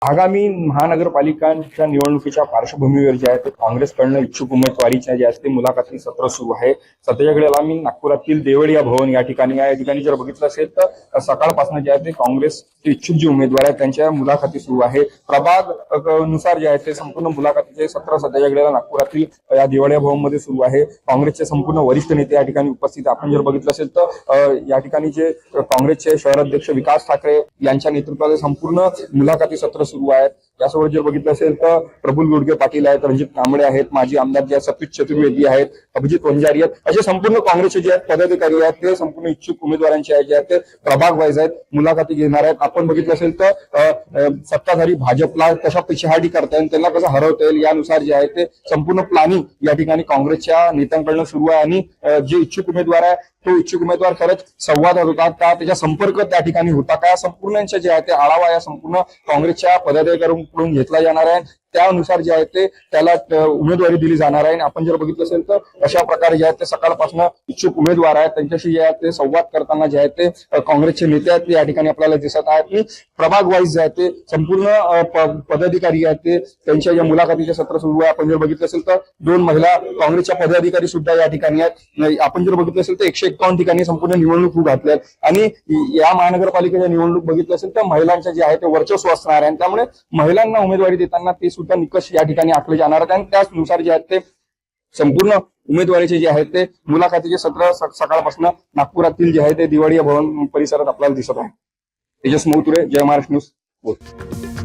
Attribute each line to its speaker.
Speaker 1: आगामी महानगरपालिकांच्या निवडणुकीच्या पार्श्वभूमीवर जे आहे ते काँग्रेसकडनं इच्छुक उमेदवारीच्या जे असते मुलाखती सत्र सुरू आहे. सध्याच्या घडीला मी नागपुरातील देवळिया भवन या ठिकाणी आहे. या ठिकाणी जर बघितलं असेल तर सकाळपासून जे आहे ते काँग्रेसचे इच्छुक जे उमेदवार आहेत त्यांच्या मुलाखती सुरू आहे. प्रभाग नुसार जे आहे ते संपूर्ण मुलाखतीचे सत्र सध्याच्या घडीला नागपुरातील या देवळिया भवन मध्ये सुरू आहे. काँग्रेसचे संपूर्ण वरिष्ठ नेते या ठिकाणी उपस्थित. आपण जर बघितलं असेल तर या ठिकाणी जे काँग्रेसचे शहराध्यक्ष विकास ठाकरे यांच्या नेतृत्वात संपूर्ण मुलाखती सत्र सुरू आहेत. यासोबत जर बघितलं असेल तर प्रफुल्ल गुडगे पाटील आहेत, रणजित कांबळे आहेत, माजी आमदार जे सतीश चतुर्वेदी आहेत, अभिजित वंजारी आहेत, असे संपूर्ण काँग्रेसचे जे आहेत पदाधिकारी आहेत ते संपूर्ण इच्छुक उमेदवारांचे आहेत जे आहेत ते प्रभाग वाईज आहेत मुलाखती घेणार आहेत. आपण बघितलं असेल तर सत्ताधारी भाजपला कशा पिछेहाटी करता येईल, त्यांना कसं हरवता येईल यानुसार जे आहे ते संपूर्ण प्लॅनिंग या ठिकाणी काँग्रेसच्या नेत्यांकडून सुरू आहे. आणि जे इच्छुक उमेदवार आहे तो इच्छुक उमेदवार खरंच संवाद होता का, त्याच्या संपर्क त्या ठिकाणी होता का, संपूर्णांचे जे आहे ते आढावा या संपूर्ण काँग्रेसच्या पदाधिकाऱ्यांकडून घेतला जाणार आहे. त्यानुसार जे आहे ते त्याला उमेदवारी दिली जाणार आहे. आपण जर बघितलं असेल तर अशा प्रकारे जे आहेत ते सकाळपासून इच्छुक उमेदवार आहेत त्यांच्याशी जे आहे ते संवाद करताना जे आहे ते काँग्रेसचे नेते आहेत या ठिकाणी आपल्याला दिसत आहेत. की प्रभाग वाईज जे आहे ते संपूर्ण पदाधिकारी आहेत ते त्यांच्या ज्या मुलाखतीचे सत्र सुरू आहे. आपण जर बघितलं असेल तर 2 महिला काँग्रेसच्या पदाधिकारी सुद्धा या ठिकाणी आहेत. आपण जर बघितलं असेल तर 151 ठिकाणी संपूर्ण निवडणूक होऊ घातल्या आणि या महानगरपालिकेच्या निवडणूक बघितलं असेल तर महिलांचे जे आहे ते वर्चस्व असणार आहे. त्यामुळे महिलांना उमेदवारी देताना ते सुद्धा निकष या ठिकाणी आखले जाणार आहेत आणि त्यानुसार जे आहेत ते संपूर्ण उमेदवारीचे जे आहेत ते मुलाखतीचे सत्र सकाळपासून नागपुरातील जे आहे ते देवळिया भवन परिसरात आपल्याला दिसत आहे. तेजस मौतुरे, जय महाराष्ट्र न्यूज.